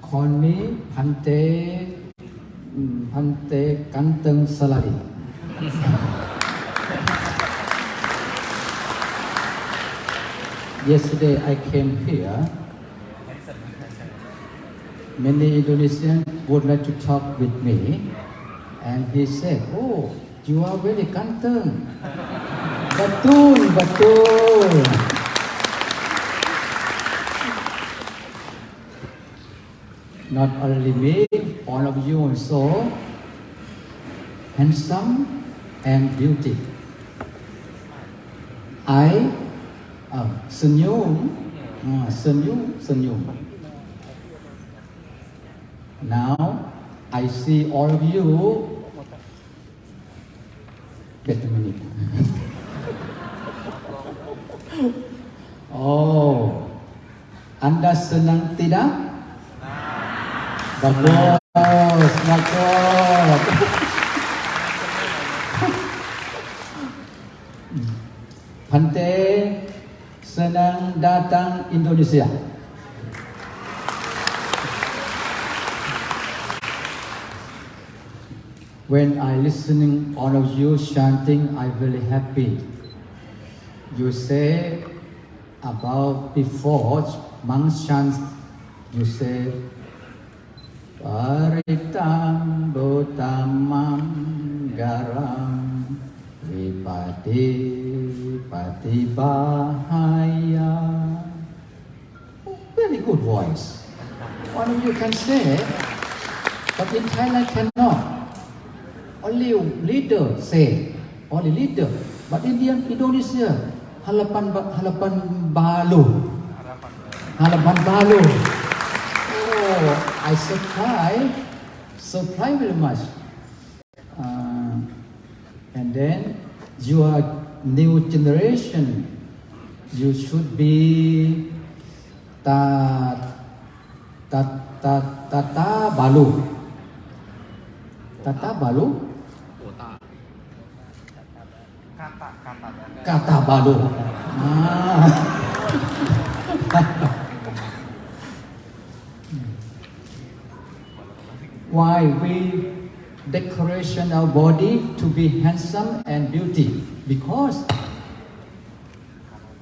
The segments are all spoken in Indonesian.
call me Phante Kanteng Salari. Yesterday I came here. Many Indonesians would like to talk with me, and he said, "Oh, you are very kanteng." Betul, betul. Not only me, all of you also handsome and beauty. I senyum. Now I see all of you. Wait a minute. Oh, Anda senang tidak? Bagus, bagus. Phante senang datang Indonesia. When I listening all of you chanting, I really happy. You say about before monks chant, you say Paritam Bhutamam Garam Vipati Patibahaya. Very good voice. One of you can say, but in Thailand cannot. Only leader say, only leader. But in Indonesia, halapan balu. Oh, I surprised very much. And then your new generation, you should be tata balu. Tata balu. Kata balu. Why we decoration our body to be handsome and beauty? Because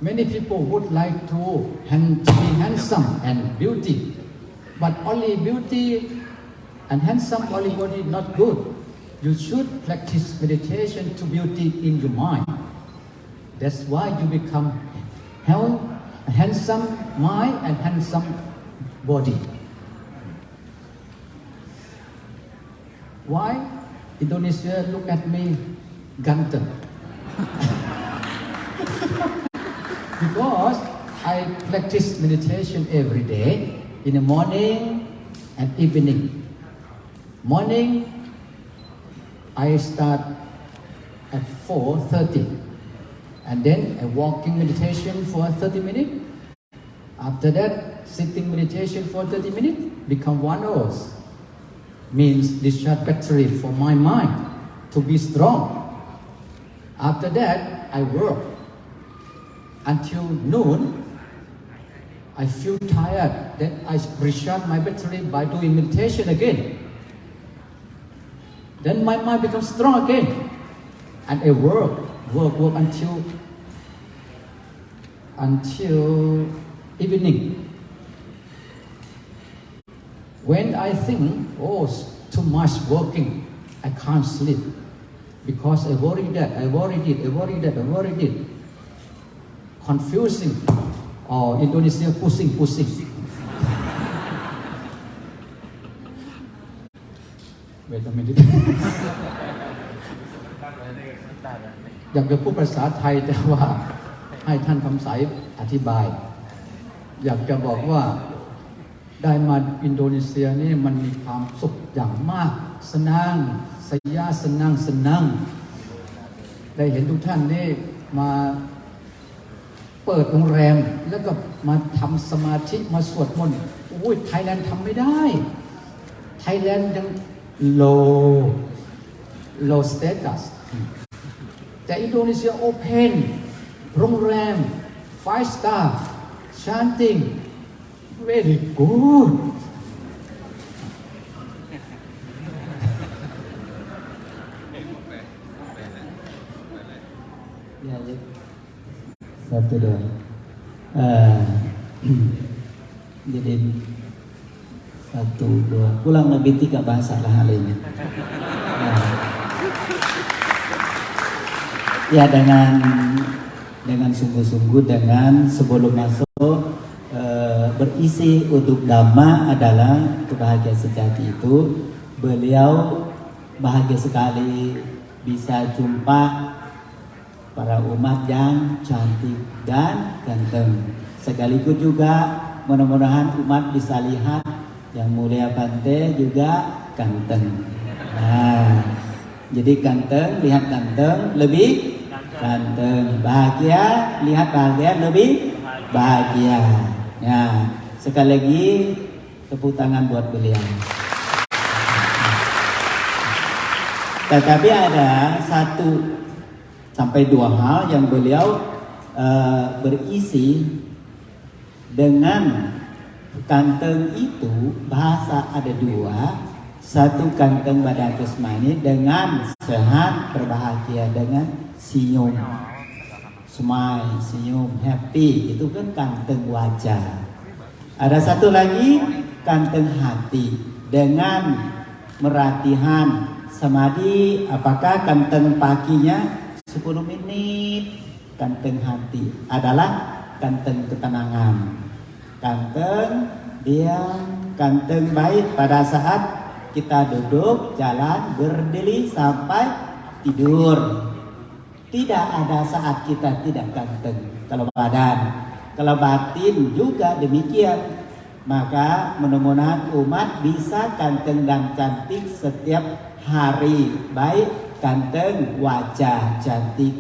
many people would like to be handsome and beauty, but only beauty and handsome only body not good. You should practice meditation to beauty in your mind. That's why you become handsome mind and handsome body. Why Indonesia look at me ganteng? Because I practice meditation every day in the morning and evening. Morning I start at 4:30 and then a walking meditation for 30 minutes. After that, sitting meditation for 30 minutes, become 1 hour. Means discharge battery for my mind to be strong. After that, I work until noon. I feel tired. Then I recharge my battery by doing meditation again. Then my mind becomes strong again. And I work until evening. When I think, oh, too much working, I can't sleep. Because I worry that, I worried it. Confusing. Or Indonesia pusing. Wait a minute. อยากจะพูดภาษาไทยแต่ว่าให้ท่านคำสายอธิบาย อยากจะบอกว่าได้มาอินโดนีเซียนี่มันมีความสุขอย่างมากสนั่งได้เห็นทุกท่านนี่มาเปิดโรงแรมแล้วก็มาทำสมาธิมาสวดมนต์โอ้ยไทยแลนด์ทำไม่ได้ไทยแลนด์ยัง low status แต่อินโดนีเซีย open โรงแรม 5 star chanting Very good. Ya, ya. Satu dua. Jadi satu dua. Kurang lebih 3 bahasa lah hal ini. Ya, dengan sungguh-sungguh, dengan sebelum masuk berisi untuk Dhamma adalah kebahagiaan sejati itu. Beliau bahagia sekali bisa jumpa para umat yang cantik dan ganteng. Sekaligus juga mudah-mudahan umat bisa lihat yang mulia Bante juga ganteng. Nah, jadi ganteng, lihat ganteng, lebih ganteng. Bahagia, lihat bahagia, lebih bahagia. Ya, sekali lagi tepuk tangan buat beliau. Tetapi ada 1 sampai 2 hal yang beliau berisi dengan kanteng itu. Bahasa ada 2. 1 kanteng badan jasmani dengan sehat, berbahagia, dengan senyum, smile, senyum, happy, itu kan kanteng wajah. Ada 1 lagi kanteng hati dengan meratihan samadhi. Apakah kanteng paginya 10 menit? Kanteng hati adalah kanteng ketenangan, kanteng diam, kanteng baik pada saat kita duduk, jalan, berdiri sampai tidur. Tidak ada saat kita tidak ganteng kalau badan. Kalau batin juga demikian. Maka mudah-mudahan umat bisa ganteng dan cantik setiap hari. Baik ganteng wajah cantik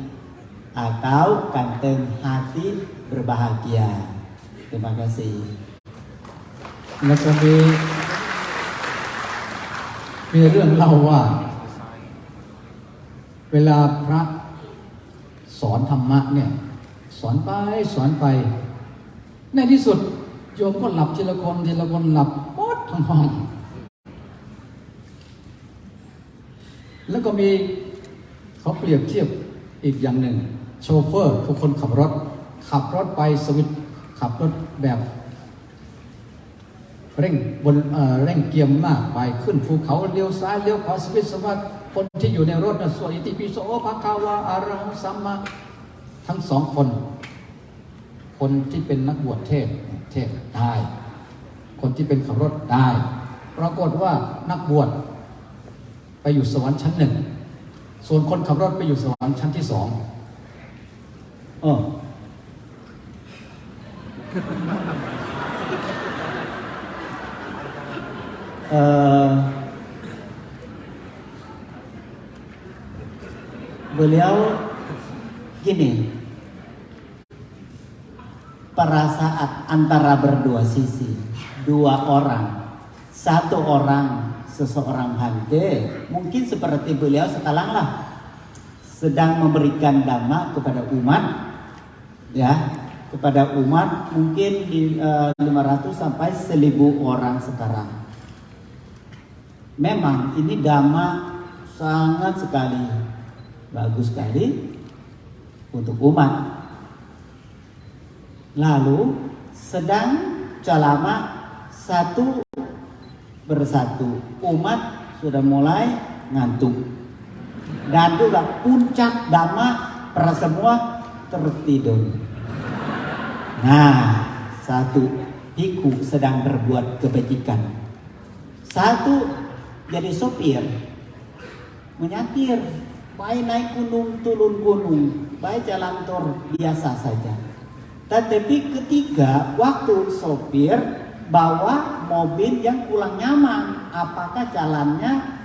atau ganteng hati berbahagia. Terima kasih. Terima kasih. มีเรื่องเล่าว่าเวลาพระสอนธรรมะเนี่ยสอนไปในที่สุดโยมก็หลับทีละคนหลับหมดทั้งห้องแล้วก็มีเขาเปรียบเทียบอีกอย่างหนึ่งโชเฟอร์คือคนขับรถไปสวิตช์ขับรถแบบเร่งเกียร์มากไปขึ้นภูเขาเลี้ยวซ้ายเลี้ยวขวาสวิตช์สวัสดิ์คนที่อยู่ในรถสวดอิติปิโสภะคะวะอะระหังสัมมาทั้ง2 คนที่เป็นนักบวชเทศได้คนที่เป็นขับรถได้ปรากฏว่านักบวชไปอยู่สวรรค์ชั้น 1ส่วนคนขับรถไปอยู่สวรรค์ชั้นที่ 2beliau gini, perasaan antara berdua sisi, 2 orang, 1 orang seseorang Bante mungkin seperti beliau sekarang lah sedang memberikan dhamma kepada umat, ya, kepada umat mungkin 500 sampai 1000 orang sekarang. Memang ini dhamma sangat sekali bagus sekali untuk umat. Lalu sedang ceramah 1 persatu, umat sudah mulai ngantuk dan juga puncak dhamma para semua tertidur. Nah, 1 biku sedang berbuat kebajikan, 1 jadi sopir, menyatir, baik naik gunung, turun gunung, baik jalan tol biasa saja. Tetapi ketika waktu sopir bawa mobil yang kurang nyaman, apakah jalannya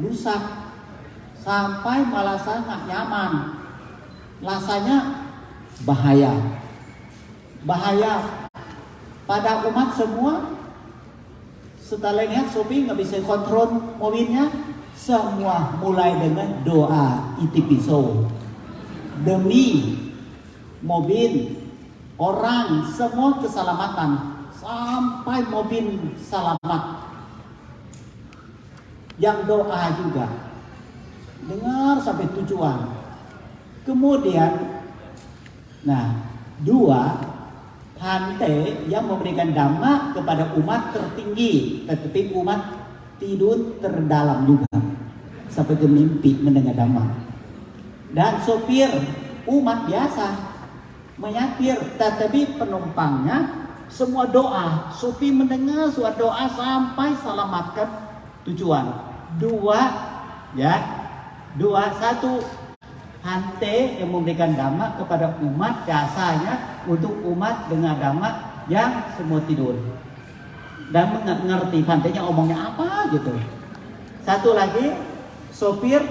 rusak sampai malah sangat nyaman, rasanya bahaya pada umat semua. Setelah lihat sopir nggak bisa kontrol mobilnya, semua mulai dengan doa itipiso demi mobil, orang, semua keselamatan. sampai mobil selamat. Yang doa juga, dengar sampai tujuan. Kemudian, nah, dua, Hante yang memberikan dhamma kepada umat tertinggi, tetapi umat tidur terdalam juga, seperti mimpi mendengar dhamma. Dan sopir umat biasa menyatir, tetapi penumpangnya semua doa. Sopir mendengar semua doa sampai selamatkan tujuan. Dua, ya, dua, satu, Hante yang memberikan dhamma kepada umat, jasanya untuk umat dengan dhamma yang semua tidur dan mengerti Hantenya omongnya apa gitu. Satu lagi, sopir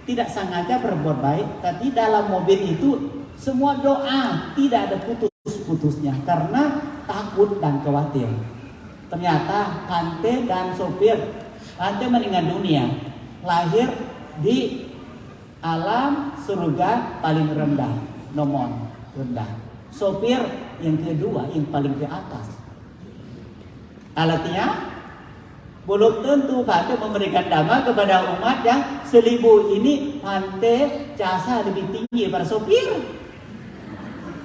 tidak sengaja berbuat baik, tapi dalam mobil itu semua doa, tidak ada putus-putusnya karena takut dan khawatir. Ternyata Hante dan sopir, Hante meninggal dunia, lahir di alam surga paling rendah, nomor rendah. Sopir yang kedua, yang paling ke atas. Artinya belum tentu Hante memberikan dhamma kepada umat yang 1000 ini Hante jasa lebih tinggi daripada sopir.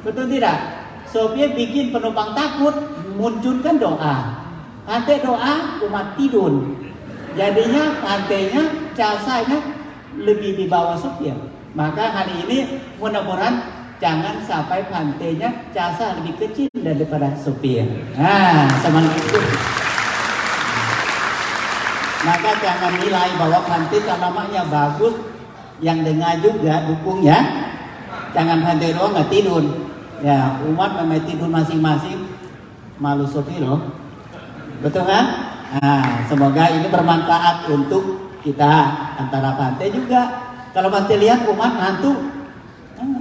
Betul tidak? Sopir bikin penumpang takut, munculkan doa. Hante doa, umat tidur. Jadinya Hantenya jasanya lebih di bawah sopir. Maka hari ini mudah-mudahan jangan sampai Hantenya jasa lebih kecil daripada sopir. Nah, semangat itu. Maka jangan nilai bahwa Hante ceramahnya bagus, yang dengar juga dukung ya. Jangan Hante doang nggak tidur. Ya, umat memang tidur masing-masing, malu sopir loh. Betul kan? Nah, semoga ini bermanfaat untuk kita antara Hante juga. Kalau Hante lihat umat hantu,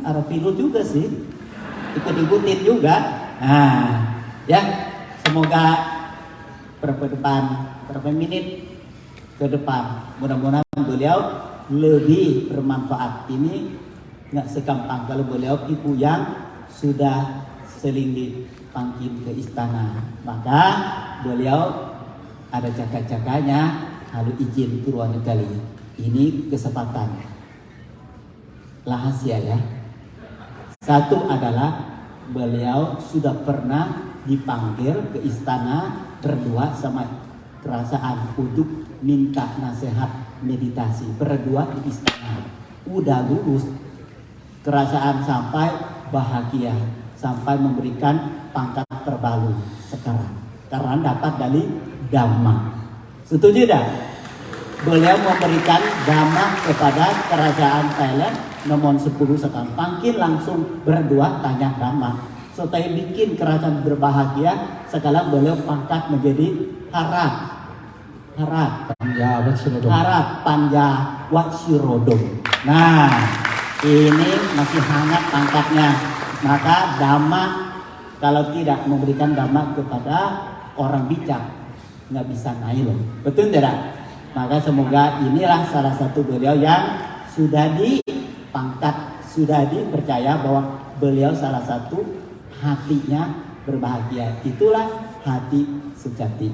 ada virus juga sih, ikut-ikutin juga. Nah, ya, semoga berapa menit ke depan, mudah-mudahan beliau lebih bermanfaat. Ini nggak segampang kalau beliau itu yang sudah sering dipanggil ke istana, maka beliau ada jaga-jaganya. Lalu izin keluar negeri. Ini kesempatan rahasia ya. Satu adalah beliau sudah pernah dipanggil ke istana berdua sama kerajaan untuk minta nasihat meditasi berdua di istana. Udah lulus, kerajaan sampai bahagia, sampai memberikan pangkat terbaru sekarang karena dapat dari dhamma. Setuju tidak? Beliau memberikan dhamma kepada kerajaan Thailand nomor 10 sekarang. Panggil langsung berdua tanya dhamma. Supaya bikin kerajaan berbahagia, sekarang beliau pangkat menjadi harap Panja Watsirodom. Nah, ini masih hangat pangkatnya. Maka dhamma, kalau tidak memberikan dhamma kepada orang bijak, nggak bisa naik loh. Betul tidak? Maka semoga inilah salah satu beliau yang sudah dipangkat, sudah dipercaya bahwa beliau salah satu hatinya berbahagia. Itulah hati sejati.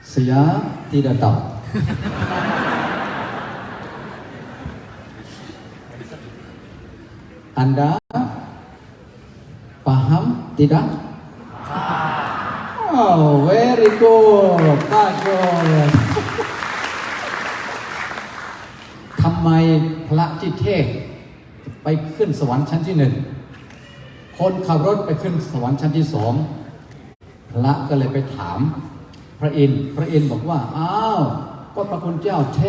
Saya tidak tahu. Anda paham tidak? Oh, very good. Bagus. ทำไมพระที่เทศไปขึ้นสวรรค์ชั้นที่ 1 คนขับรถไปขึ้นสวรรค์ชั้นที่ 2 พระก็เลยไปถามพระอินทร์บอกว่าอ้าวก็พระคุณเจ้าเท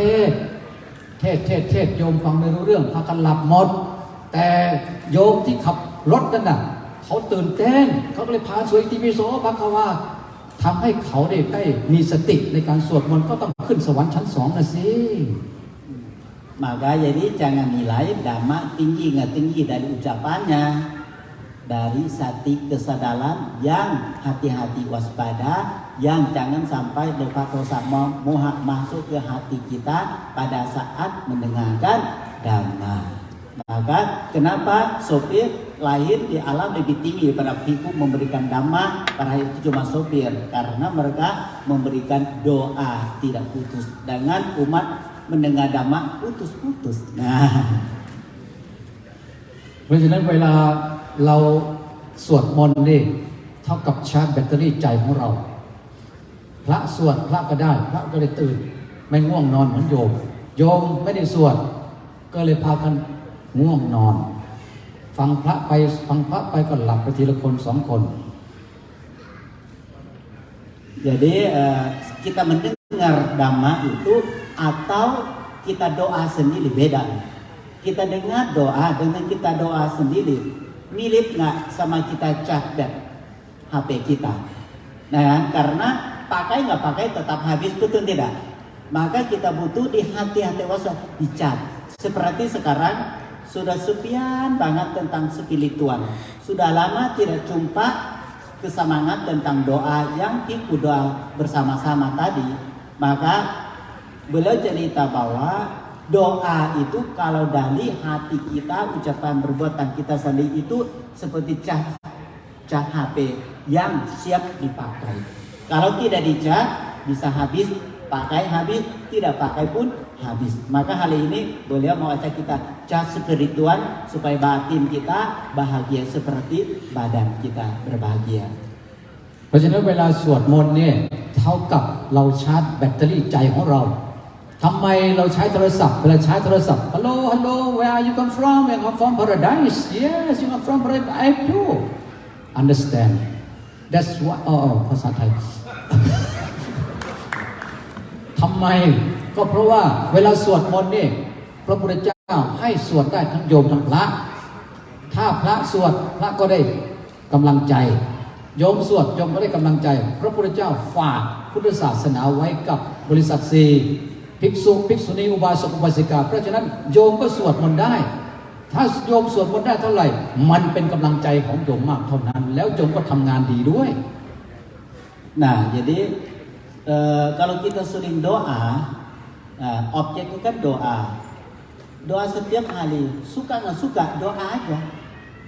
ศโยมฟังไม่รู้เรื่องพากันหลับหมดแต่โยมที่ขับรถนั่นน่ะเขาตื่นเต้นเขาก็เลยพาสวดอิติปิโสภควาทำให้เขาได้มีสติในการสวดมนต์ก็ต้องขึ้นสวรรค์ชั้น 2นะสิ Maka jadi jangan nilai dhamma tinggi nggak tinggi dari ucapannya, dari sati kesadaran yang hati-hati waspada, yang jangan sampai dosa moha masuk ke hati kita pada saat mendengarkan dhamma. Maka kenapa sopir lahir di alam lebih tinggi para bhikkhu memberikan dhamma, para itu cuma sopir karena mereka memberikan doa tidak putus. Dengan umat mendengar dhamma putus-putus. Nah, เพราะฉะนั้นเวลาเราสวดมนต์นี่เท่ากับชาร์จแบตเตอรี่ใจของเราพระสวดพระก็ได้พระก็เลยตื่นไม่ง่วงนอนเหมือนโยมโยมไม่ได้สวดก็เลยพากันง่วงนอนฟังพระไปก็หลับไปทีละคนสองคน jadi kita mendengar dhamma itu atau kita doa sendiri beda. Kita dengar doa dengan kita doa sendiri mirip nggak sama kita charge HP kita. Nah, karena pakai nggak pakai tetap habis, betul tidak? Maka kita butuh di hati-hati wasa dicat. Seperti sekarang sudah sepian banget tentang spiritual. Sudah lama tidak jumpa kesemangat tentang doa yang kita doa bersama-sama tadi. Maka beliau cerita bahwa doa itu kalau dari hati kita, ucapan perbuatan kita sendiri itu seperti cat HP yang siap dipakai. Kalau tidak dicat bisa habis, pakai habis, tidak pakai pun habis. Maka hal ini beliau mau ajak kita cat spiritual supaya batin kita bahagia seperti badan kita berbahagia. เพราะฉะนั้นเวลาสวดมนต์เนี่ยเท่ากับเราชาร์จแบตเตอรี่ใจของเราทำไมเราใช้โทรศัพท์เวลาใช้โทรศัพท์ Hello where are you come from I come from paradise yes you come from paradise I do understand that's what ภาษาไทย ทำไมก็เพราะว่าเวลาสวดมนต์นี่พระพุทธเจ้าให้สวดได้ทั้งโยมทั้งพระถ้าพระสวดพระก็ได้กำลังใจโยมสวดโยมก็ได้กำลังใจพระพุทธเจ้าฝากพุทธศาสนาไว้กับบริษัท4ภิกษุภิกษุณีอุบาสกอุบาสิกาเพราะฉะนั้นโยมก็สวดมนต์ได้ถ้าโยมสวดมนต์ได้เท่าไหร่มันเป็นกำลังใจของโยมมากเท่านั้นแล้วโยมก็ทำงานดีด้วย Nah, jadi kalau kita sering doa, objeknya kan doa. Doa setiap hari, suka nggak suka doa aja.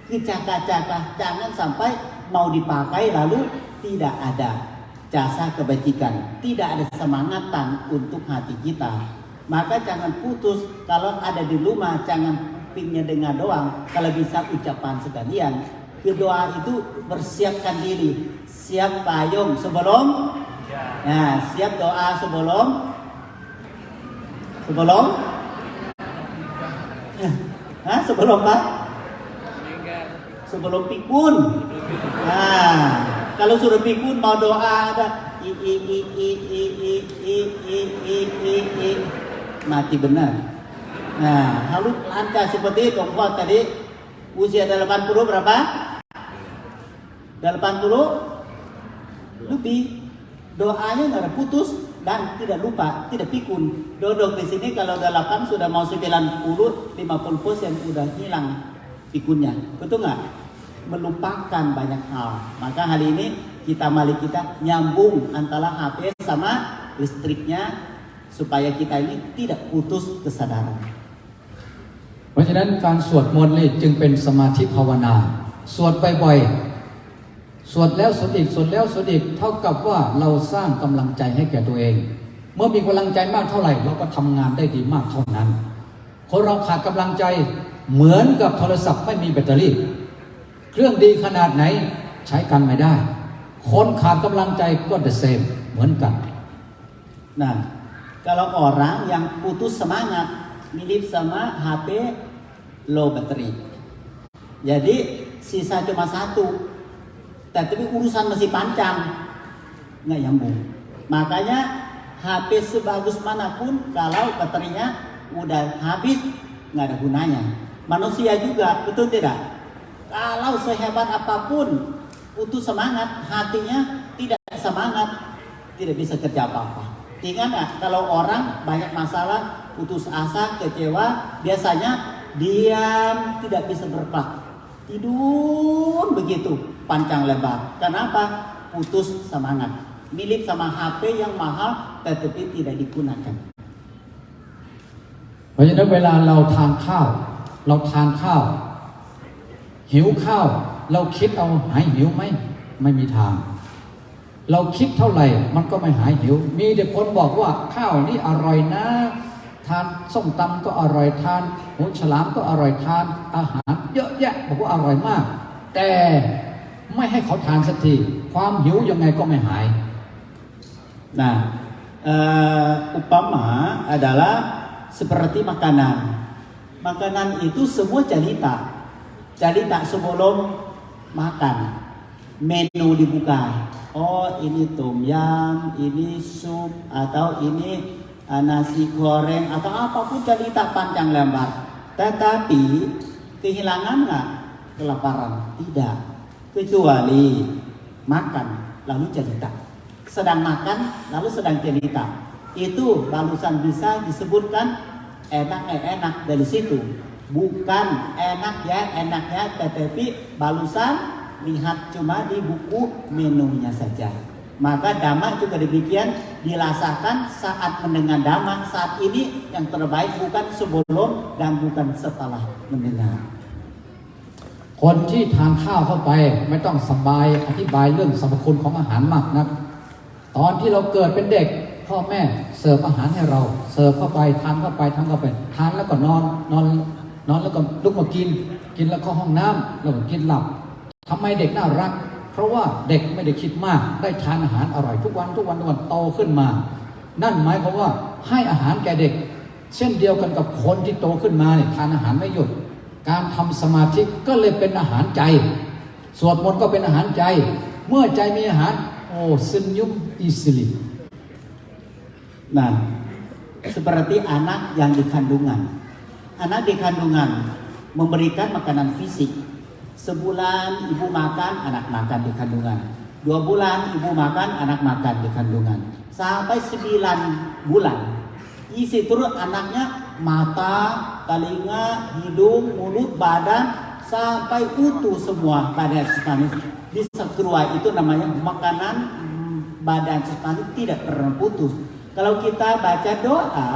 Kecakah-cakah, jangan sampai mau dipakai lalu tidak ada jasa kebajikan, tidak ada semangatan untuk hati kita. Maka jangan putus, kalau ada di rumah jangan pingnya dengar doang, kalau bisa ucapan sekalian. Doa itu persiapkan diri, siap payung sebelum, nah siap doa sebelum, sebelum apa? Sebelum pikun. Nah, kalau sudah pikun mau doa ada mati benar. Nah, harus lancar seperti itu. Tadi usia 80 berapa? 80 lebih. Doanya nggak ada putus dan tidak lupa, tidak pikun. Duduk di sini kalau 8 sudah mau 90, 50% udah hilang pikunnya. Betul nggak? Melupakan banyak hal. Maka hari ini kita nyambung antara HP sama listriknya supaya kita ini tidak putus kesadaran. เพราะฉะนั้นการสวดมนต์นี่จึงเป็นสมาธิภาวนาสวดบ่อยๆสวดแล้วสวดอีกสวดแล้วสวดอีกเท่ากับว่าเราสร้างกำลังใจให้แก่ตัวเองเมื่อมีกำลังใจมากเท่าไหร่เราก็ทำงานได้ดีมากเท่านั้นคนเราขาดกำลังใจเหมือนกับโทรศัพท์ไม่มีแบตเตอรี่เครื่องดีขนาดไหนใช้กันไม่ได้คนขาดกำลังใจก็ the same เหมือนกัน Nah, kalau orang yang putus semangat mirip sama HP low battery. Jadi sisa cuma 1, tapi urusan masih panjang, nggak nyambung. Makanya HP sebagus manapun kalau baterainya udah habis nggak ada gunanya. Manusia juga, betul tidak? Kalau sehebat apapun putus semangat, hatinya tidak semangat, tidak bisa kerja apa-apa. Ingat nggak, kalau orang banyak masalah, putus asa, kecewa, biasanya diam, tidak bisa bergerak, tidur begitu panjang lebar. Kenapa? Putus semangat. Mirip sama HP yang mahal tetapi tidak digunakan. เพราะฉะนั้นเวลาเราทานข้าว หิวข้าวเราคิดเอาหายหิวไหมไม่มีทาง เราคิดเท่าไหร่มันก็ไม่หายหิวมีแต่คนบอกว่าข้าวนี่อร่อยนะทานส้มตำก็อร่อยทานหูฉลามก็อร่อยทานอาหารเยอะแยะบอกว่าอร่อยมากแต่ไม่ให้เขาทานสักทีความหิวยังไงก็ไม่หาย Nah, upama adalah seperti makanan. Makanan itu semua cerita sebelum makan. Menu dibuka. Oh, ini tom yum, ini sup, atau ini nasi goreng, atau apapun cerita panjang lebar. Tetapi kehilangan nggak kelaparan? Tidak. Kecuali makan lalu cerita. Sedang makan lalu sedang cerita. Itu barusan bisa disebutkan enak dari situ. Bukan enaknya tetapi barusan lihat cuma di buku menunya saja. Maka dhamma juga demikian dirasakan saat mendengar dhamma. Saat ini yang terbaik bukan sebelum dan bukan setelah mendengar. คนที่ทานข้าวเข้าไปไม่ต้องสบายอธิบายเรื่องสรรพคุณของอาหารมากนะตอนที่เราเกิดเป็นเด็กพ่อแม่เสิร์ฟอาหารให้เราเสิร์ฟเข้าไปทานเข้าไปทานแล้วก็นอนแล้วก็ลุกมากินแล้วก็ห้องน้ำแล้วก็กินหลับทำไมเด็กน่ารักเพราะว่าเด็กไม่ได้คิดมากได้ทานอาหารอร่อยทุกวันโตขึ้นมานั่นหมายความว่าให้อาหารแก่เด็กเช่นเดียวกันกับคนที่โตขึ้นมาเนี่ยทานอาหารไม่หยุดการทำสมาธิก็เลยเป็นอาหารใจสวดมนต์ก็เป็นอาหารใจเมื่อใจมีอาหารsenyum easily. Nah, seperti anak yang di kandungan. Anak di kandungan memberikan makanan fisik. Sebulan ibu makan, anak makan di kandungan. 2 bulan ibu makan, anak makan di kandungan. Sampai 9 bulan. Isi terus anaknya mata, telinga, hidung, mulut, badan sampai utuh semua badan jasmani. Bisa keluar itu namanya makanan badan jasmani tidak pernah putus. Kalau kita baca doa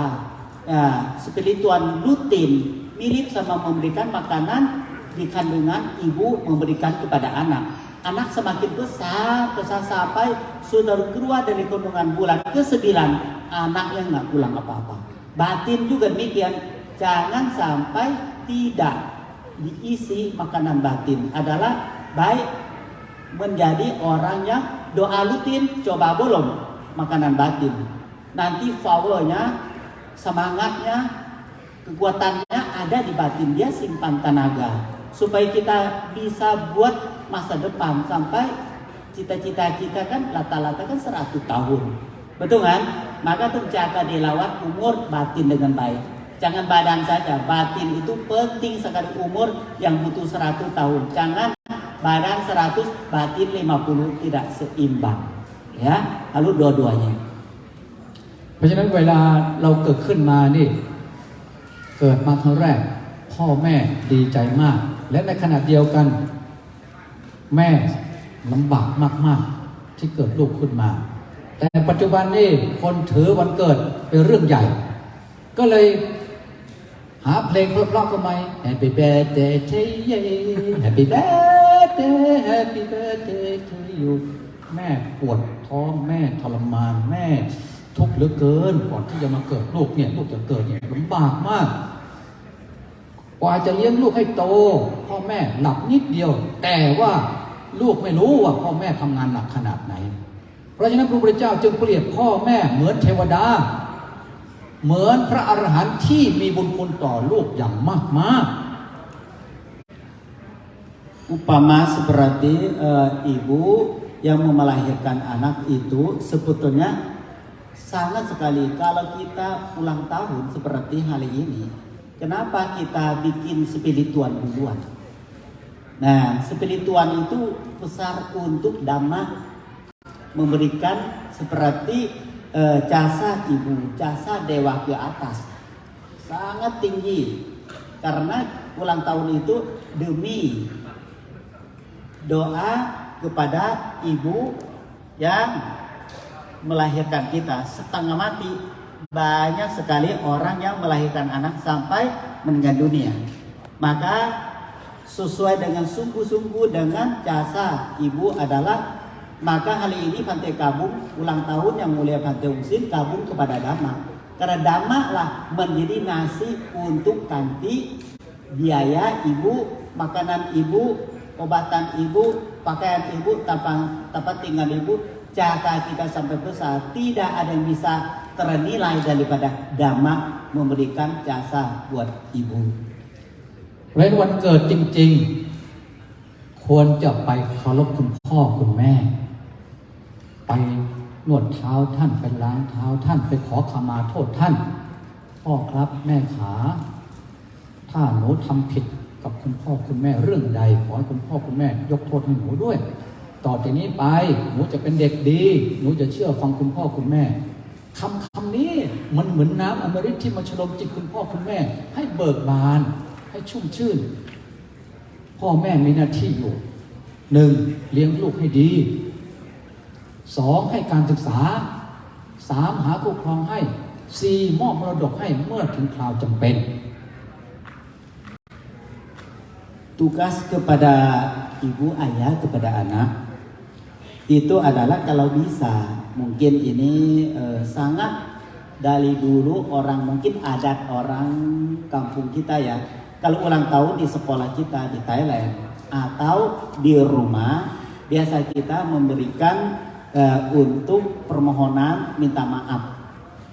spiritual rutin mirip sama memberikan makanan di kandungan ibu memberikan kepada anak. Anak semakin besar sampai sudah keluar dari kandungan bulan ke-9 anaknya nggak pulang apa-apa. Batin juga demikian. Jangan sampai tidak diisi makanan batin adalah baik menjadi orang yang doa rutin coba belum makanan batin. Nanti powernya, semangatnya, kekuatannya ada di batin dia simpan tenaga supaya kita bisa buat masa depan sampai cita-cita kita kan rata-rata kan 100 tahun. Betul kan? Maka terjaga dilawat umur batin dengan baik. Jangan badan saja, batin itu penting sekali umur yang butuh 100 tahun. Jangan badan 100, batin 50 tidak seimbang. Ya, lalu dua-duanya. เพราะฉะนั้นเวลาเราเกิดขึ้นมานี่เกิดมาครั้งแรกพ่อแม่ดีใจมากและในขณะเดียวกันแม่ลำบากมากๆที่เกิดลูกขึ้นมาแต่ปัจจุบันนี้คนถือวันเกิดเป็นเรื่องใหญ่ก็เลยหาเพลงเพราะๆก็ไม่ Happy birthday to you Happy birthday Happy birthday to you แม่ปวดท้องแม่ทรมานแม่ทุกข์เหลือเกินก่อนที่จะมาเกิดลูกเนี่ยลูกจะเกิดเนี่ยลำบากมากกว่าจะเลี้ยงลูกให้โตพ่อแม่หลับนิดเดียวแต่ว่าลูกไม่รู้ว่าพ่อแม่ทำงานหนักขนาดไหนเพราะฉะนั้นพระพุทธเจ้าจึงเปรียบพ่อแม่เหมือนเทวดาเหมือนพระอรหันต์ที่มีบุญคุณต่อลูกอย่างมากๆ Upama seperti ibu yang melahirkan anak itu sebetulnya sangat sekali kalau kita ulang tahun seperti hari ini. Kenapa kita bikin spiritual duluan? Nah, spiritual itu besar untuk dhamma memberikan seperti jasa ibu, jasa dewa ke atas. Sangat tinggi. Karena ulang tahun itu demi doa kepada ibu yang melahirkan kita setengah mati. Banyak sekali orang yang melahirkan anak sampai meninggal dunia. Maka sesuai dengan sungguh-sungguh dengan jasa ibu adalah, maka hari ini Bante Kabung ulang tahun yang mulia Bante Ungsin kabung kepada Dhamma. Karena Dhamma lah menjadi nasi untuk ganti biaya ibu, makanan ibu, obatan ibu, pakaian ibu, tempat tinggal ibu, jaga kita sampai besar. Tidak ada yang bisa ternilai daripada Dhamma memberikan jasa buat ibu. เว้นวันเกิดจริงๆควรจะไปเคารพคุณพ่อคุณแม่ไปนวดเท้าท่านไปล้างเท้าท่านไปขอขมาโทษท่านพ่อครับแม่ขาถ้าหนูทำผิดกับคุณพ่อคุณแม่เรื่องใดขอให้คุณพ่อคุณแม่ยกโทษให้หนูด้วยต่อจากนี้ไปหนูจะเป็นเด็กดีหนูจะเชื่อฟังคุณพ่อคุณแม่คำนี้มันเหมือนน้ำอมฤตที่มาชโลมจิตคุณพ่อคุณแม่ให้เบิกบานให้ชุ่มชื่นพ่อแม่มีหน้าที่อยู่ 1. เลี้ยงลูกให้ดี 2. ให้การศึกษา 3. หาคู่ครองให้ 4. มอบมรดกให้เมื่อถึงคราวจำเป็น Tugas kepada ibu ayah kepada anak itu adalah kalau bisa, mungkin ini sangat dari dulu orang, mungkin adat orang kampung kita ya, kalau ulang tahun di sekolah kita di Thailand atau di rumah biasa kita memberikan untuk permohonan minta maaf.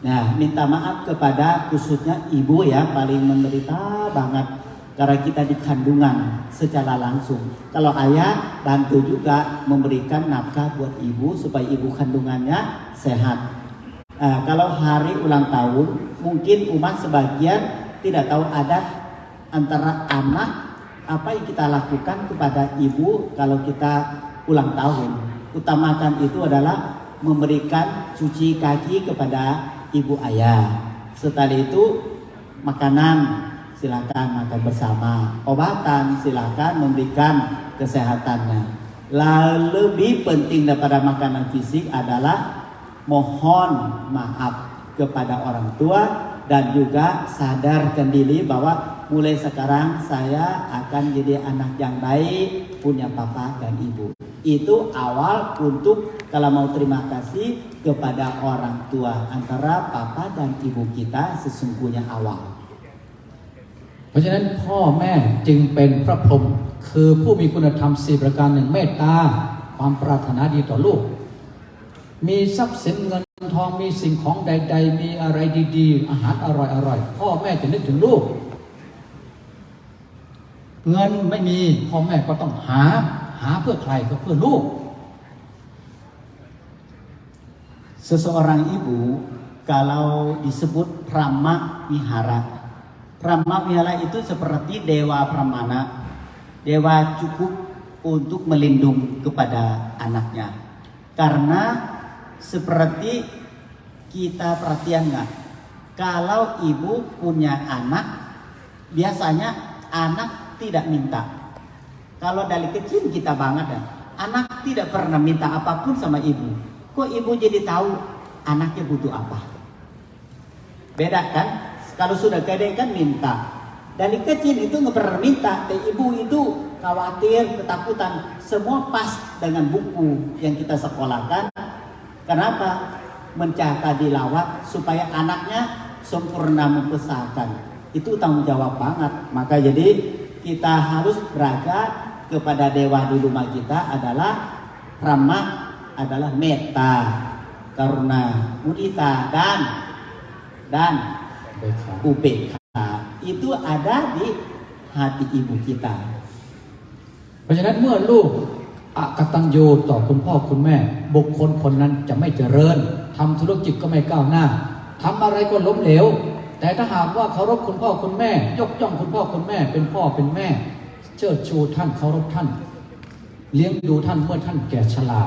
Nah, minta maaf kepada khususnya ibu ya, paling menderita banget karena kita di kandungan secara langsung. Kalau ayah bantu juga memberikan nafkah buat ibu supaya ibu kandungannya sehat. Kalau hari ulang tahun mungkin umat sebagian tidak tahu adat antara anak apa yang kita lakukan kepada ibu kalau kita ulang tahun. Utamakan itu adalah memberikan cuci kaki kepada ibu ayah. Setelah itu makanan silakan makan bersama, obatan silakan memberikan kesehatannya. Lalu lebih penting daripada makanan fisik adalah mohon maaf kepada orang tua dan juga sadarkan diri bahwa mulai sekarang saya akan jadi anak yang baik, punya papa dan ibu. Itu awal untuk kalau mau terima kasih kepada orang tua, antara papa dan ibu kita sesungguhnya awal. เพราะฉะนั้นพ่อแม่จึงเป็นพระพรหมคือผู้มีคุณธรรม4ประการ 1เมตตาความปรารถนาดีต่อลูกมีทรัพย์สินเงินทองมีสิ่งของใดๆมีอะไรดีๆอาหารอร่อยๆพ่อแม่จะนึกถึงลูกเงินไม่มีพ่อแม่ก็ต้องหาเพื่อใครก็เพื่อลูก Seseorang ibu kalau disebut Brahma Wihara, Brahma Wihara itu seperti dewa Pramana, dewa cukup untuk melindung kepada anaknya. Karena seperti kita perhatian nggak, kalau ibu punya anak biasanya anak tidak minta. Kalau dari kecil kita banget ya, anak tidak pernah minta apapun sama ibu. Kok ibu jadi tahu anaknya butuh apa? Beda kan? Kalau sudah gede kan minta. Dari kecil itu nggak pernah minta. Dan ibu itu khawatir, ketakutan. Semua pas dengan buku yang kita sekolahkan. Kenapa? Menjaga dilawat supaya anaknya sempurna membesarkan. Itu tanggung jawab banget. Maka jadi kita harus belajar kepada dewa di rumah kita adalah Rama, adalah metta, karuna, mudita dan upekha. Itu ada di hati ibu kita. เพราะฉะนั้นเมื่อลูกอกตัญญูต่อคุณพ่อคุณแม่บุคคลคนนั้นจะไม่เจริญทำธุรกิจก็ไม่ก้าวหน้าทำอะไรก็ล้มเหลวแต่ถ้าหากว่าเคารพคุณพ่อคุณแม่ยกย่องคุณพ่อคุณแม่เป็นพ่อเป็นแม่เชิดชูท่านเคารพท่านเลี้ยงดูท่านเมื่อท่านแก่ชรา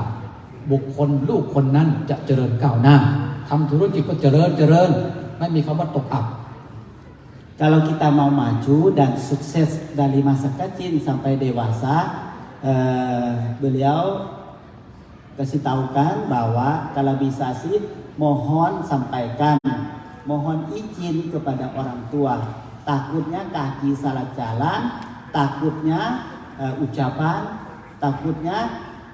บุคคลลูกคนนั้นจะเจริญก้าวหน้าทำธุรกิจก็เจริญไม่มีคำว่าตกอับ Kalau kita mau maju dan sukses dari masa kecil sampai dewasa, beliau kasih tahukan bahwa kalau bisa sih mohon sampaikan, mohon izin kepada orang tua. Takutnya kaki salah jalan, takutnya ucapan, takutnya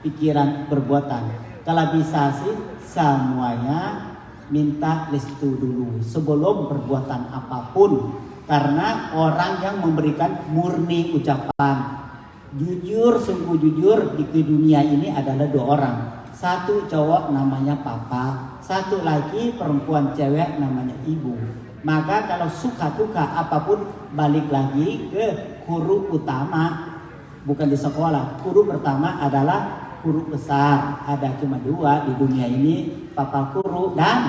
pikiran, perbuatan. Kalau bisa sih semuanya minta restu dulu sebelum perbuatan apapun. Karena orang yang memberikan murni ucapan, jujur, sungguh jujur di dunia ini adalah dua orang. Satu cowok namanya papa, satu lagi perempuan cewek namanya ibu. Maka kalau suka-duka apapun balik lagi ke guru utama, bukan di sekolah. Guru pertama adalah guru besar. Ada cuma dua di dunia ini, papa guru dan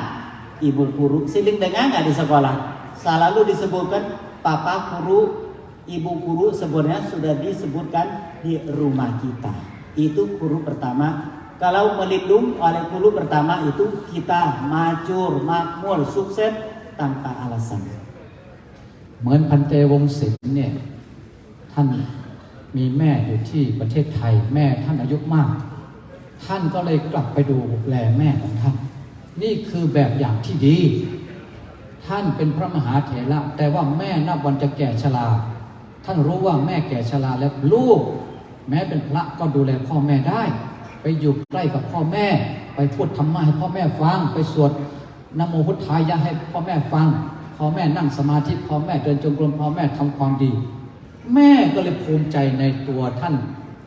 ibu guru. Sering dengar nggak di sekolah? Selalu disebutkan papa guru, ibu guru, sebenarnya sudah disebutkan di rumah kita. Itu guru pertama. Kalau melindung oleh guru pertama itu kita majur, makmur, sukses tanpa alasan. เหมือนพันเตวงศิลป์เนี่ยท่านมีแม่อยู่ที่ประเทศไทยแม่ท่านอายุมากท่านก็เลยกลับไปดูแลแม่ของท่านนี่คือแบบอย่างที่ดีท่านเป็นพระมหาเถระแต่ว่าแม่นับวันจะแก่ชราท่านรู้ว่าแม่แก่ชราแล้วลูกแม้เป็นพระก็ดูแลพ่อแม่ได้ไปอยู่ใกล้กับพ่อแม่ไปพูดธรรมะให้พ่อแม่ฟังไปสวดนะโมพุทธายะให้พ่อแม่ฟังพ่อแม่นั่งสมาธิพ่อแม่เดินจงกรมพ่อแม่ทำความดีแม่ก็เลยภูมิใจในตัวท่าน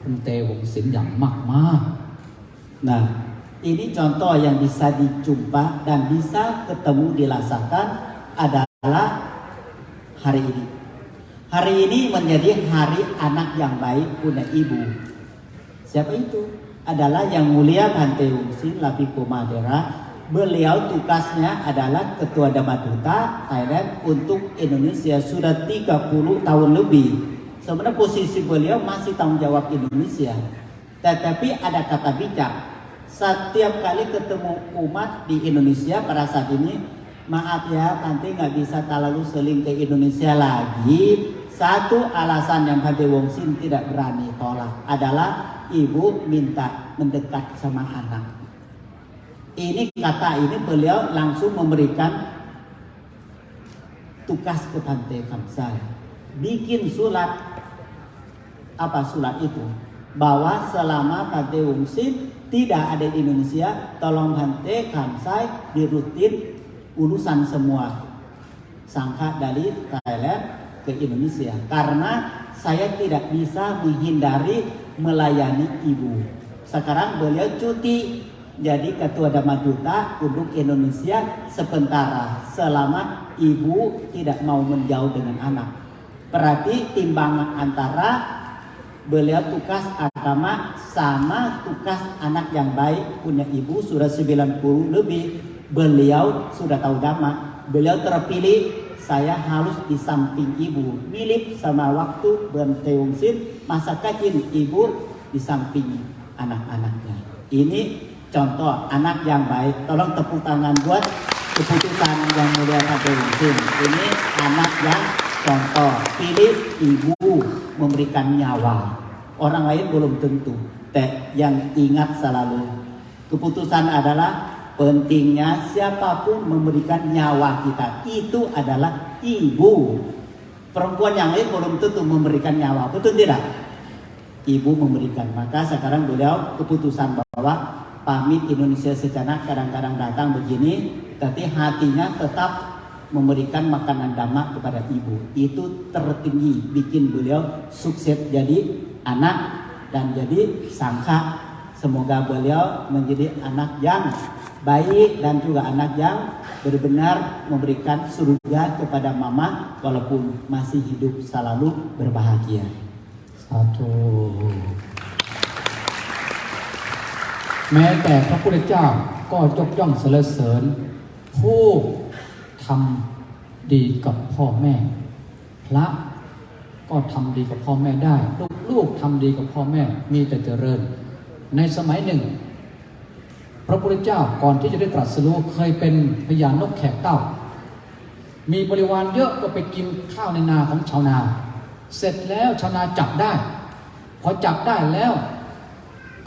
พันเตวงศิลป์อย่างมากๆ Nah, ini contoh yang bisa dijumpa dan bisa ketemu dirasakan adalah hari ini. Hari ini menjadi hari anak yang baik punya ibu. Siapa itu? Adalah yang mulia Bhante Wongsin Lapiko Madera. Beliau tugasnya adalah Ketua Dhamma Duta Thailand untuk Indonesia sudah 30 tahun lebih. Sebenarnya posisi beliau masih tanggung jawab Indonesia. Tetapi ada kata bijak. Setiap kali ketemu umat di Indonesia pada saat ini, maaf ya, nanti nggak bisa terlalu seling ke Indonesia lagi. Satu alasan yang Bhante Wongsin tidak berani tolak adalah ibu minta mendekat sama anak. Ini kata ini beliau langsung memberikan tugas ke Bhante Kamsai. Bikin surat. Apa surat itu? Bahwa selama Bhante Wongsin tidak ada di Indonesia, tolong Bhante Kamsai dirutin urusan semua sangka dari Thailand ke Indonesia. Karena saya tidak bisa menghindari melayani ibu. Sekarang beliau cuti jadi Ketua Dhamma Duta untuk Indonesia sementara selama ibu tidak mau menjauh dengan anak. Berarti timbangan antara beliau tugas agama sama tugas anak yang baik punya ibu sudah 90 lebih. Beliau sudah tahu Dhamma. Beliau terpilih, saya harus di samping ibu. Mirip sama waktu Bhante Wongsin masa kecil ibu di samping anak-anaknya. Ini contoh anak yang baik. Tolong tepuk tangan buat keputusan yang mulia Bhante Wongsin. Ini anak yang contoh. Pilih ibu memberikan nyawa. Orang lain belum tentu. Yang ingat selalu keputusan adalah pentingnya siapapun memberikan nyawa kita. Itu adalah ibu. Perempuan yang lain belum tentu memberikan nyawa. Betul tidak? Ibu memberikan. Maka sekarang beliau keputusan bahwa pamit Indonesia secara kadang-kadang datang begini, tapi hatinya tetap memberikan makanan dhamma kepada ibu. Itu tertinggi, bikin beliau sukses jadi anak dan jadi sangka. Semoga beliau menjadi anak yang baik dan juga anak yang benar-benar memberikan surga kepada mama walaupun masih hidup selalu berbahagia. Satu. แม้แต่พระพุทธเจ้าก็ยกย่องสรรเสริญผู้ทำดีกับพ่อแม่พระก็ทำดีกับพ่อแม่ได้ลูกๆทำดีกับพ่อแม่มีแต่เจริญในสมัยหนึ่งพระพุทธเจ้าก่อนที่จะได้ตรัสรู้เคยเป็นพญานกแขกเต้ามีบริวารเยอะก็ไปกินข้าวในนาของชาวนาเสร็จแล้วชาวนาจับได้พอจับได้แล้ว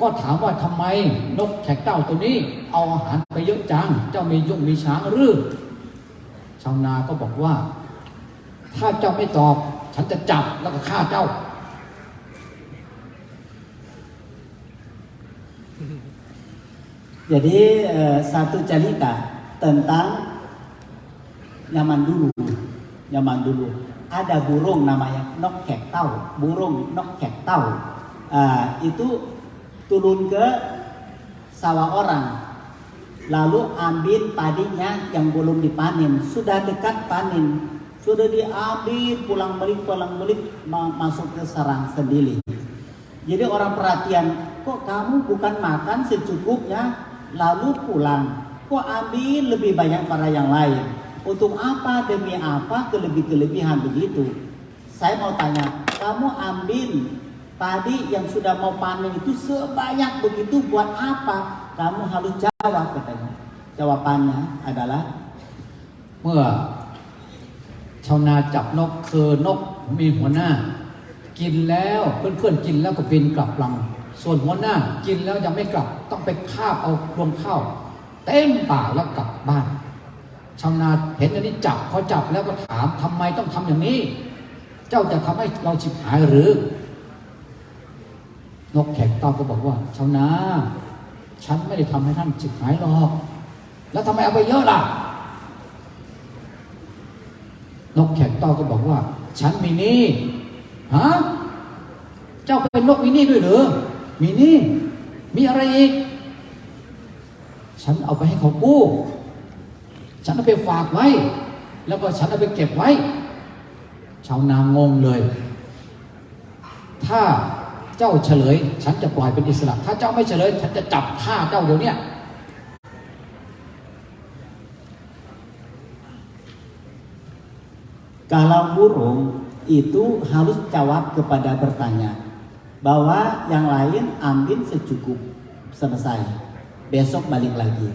ก็ถามว่าทำไมนกแขกเต้าตัวนี้เอาอาหารไปเยอะจังเจ้ามียุ่งมีช้างหรือชาวนาก็บอกว่าถ้าเจ้าไม่ตอบฉันจะจับแล้วก็ฆ่าเจ้า Jadi satu cerita tentang zaman dulu ada burung namanya nok kektau, burung nok kektau. Itu turun ke sawah orang, lalu ambil padinya yang belum dipanen, sudah dekat panen, sudah diambil pulang balik masuk ke sarang sendiri. Jadi orang perhatian, kok kamu bukan makan secukupnya lalu pulang, kok ambil lebih banyak pada yang lain, untuk apa, demi apa, kelebihan begitu. Saya mau tanya, kamu ambil padi yang sudah mau panen itu sebanyak begitu buat apa? Kamu harus jawab, katanya. Jawabannya adalah เมื่อชาวนาจับนกคือนกมีหัวหน้ากินแล้วเพื่อนๆกินแล้วก็บินกลับรังส่วนหัวหน้ากินแล้วยังไม่กลับต้องไปคาบเอารวงข้าวเต็มป่าแล้วกลับบ้านชาวนาเห็นอันนี้จับพอจับแล้วก็ถามทำไมต้องทำอย่างนี้เจ้าจะทำให้เราฉิบหายหรือนกแขกเต้าก็บอกว่าชาวนาฉันไม่ได้ทำให้ท่านฉิบหายหรอกแล้วทำไมเอาไปเยอะล่ะนกแขกเต้าก็บอกว่าฉันมีหนี้ฮะเจ้าเป็นนกมีหนี้ด้วยหรือมีหนี้มีอะไรอีกฉันเอาไปให้เขากู้ฉันเอาไปฝากไว้แล้วก็ฉันเอาไปเก็บไว้ชาวนางงเลยถ้าเจ้าเฉลยฉันจะปล่อยเป็นอิสระถ้าเจ้าไม่เฉลยฉันจะจับฆ่าเจ้าเดี๋ยวนี้ kalau burung itu harus jawab kepada bertanya bahwa yang lain ambil secukup selesai, besok balik lagi.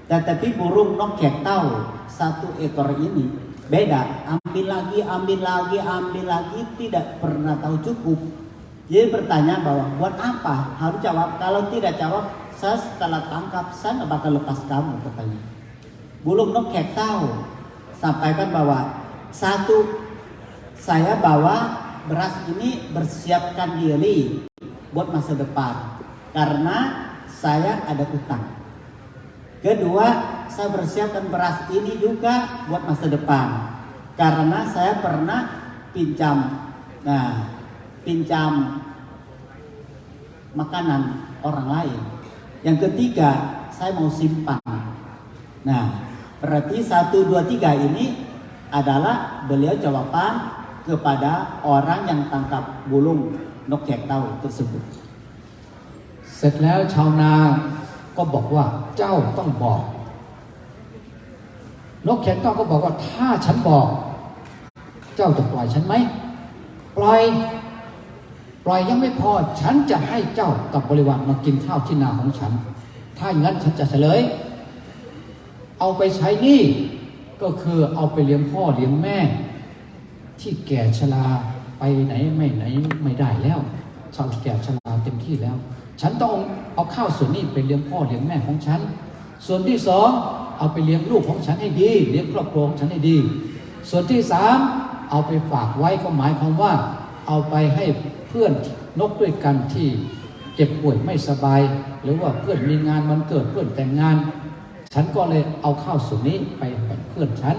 Tetapi burung nok kektau satu ekor ini beda, ambil lagi, tidak pernah tahu cukup. Jadi bertanya bahwa buat apa? Harus jawab. Kalau tidak jawab, saya setelah tangkap saya nggak bakal lepas kamu, katanya. Burung nok kektau sampaikan bahwa satu, saya bawa beras ini bersiapkan diri buat masa depan karena saya ada utang. Kedua, saya bersiapkan beras ini juga buat masa depan karena saya pernah pinjam makanan orang lain. Yang ketiga, saya mau simpan. Nah, berarti 1, 2, 3 ini adalah beliau jawaban kepada orang yang tangkap burung nok kektau tersebut. เสร็จแล้วชาวนาก็บอกว่าเจ้าต้องบอกนกแขกเต้าก็บอกว่าถ้าฉันบอกเจ้าจะปล่อยฉันไหมปล่อยยังไม่พอฉันจะให้เจ้ากับบริวารมากินข้าวที่นาของฉันถ้าอย่างนั้นฉันจะเฉลยเอาไปใช้หนี้ก็คือเอาไปเลี้ยงพ่อเลี้ยงแม่ที่แก่ชราไปไหนไม่ได้แล้วชาวแก่ชราเต็มที่แล้วฉันต้องเอาข้าวส่วนนี้ไปเลี้ยงพ่อเลี้ยงแม่ของฉันส่วนที่สองเอาไปเลี้ยงลูกของฉันให้ดีเลี้ยงครอบครัวของฉันให้ดีส่วนที่สามเอาไปฝากไว้ก็หมายความว่าเอาไปให้เพื่อนนกด้วยกันที่เจ็บป่วยไม่สบายหรือว่าเพื่อนมีงานวันเกิดเพื่อนแต่งงานฉันก็เลยเอาข้าวส่วนนี้ไปให้เพื่อนฉัน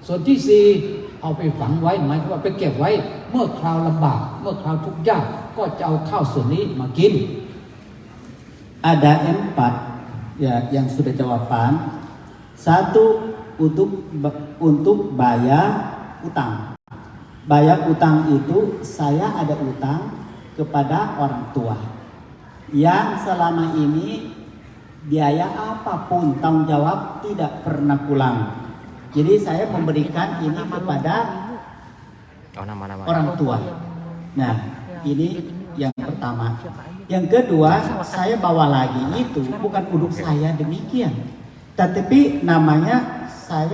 ส่วนที่สี่เอาไปฝังไว้หมายความว่าไปเก็บไว้เมื่อคราวลำบากเมื่อคราวทุกข์ยากก็จะเอาข้าวส่วนนี้มากิน Ada 4 ya yang sudah jawaban. 1 untuk bayar utang. Bayar utang itu saya ada utang kepada orang tua yang selama ini biaya apapun tanggung jawab tidak pernah pulang. Jadi saya memberikan ini kepada orang tua. Nah, ini yang pertama. Yang kedua, saya bawa lagi itu bukan untuk saya demikian, tetapi namanya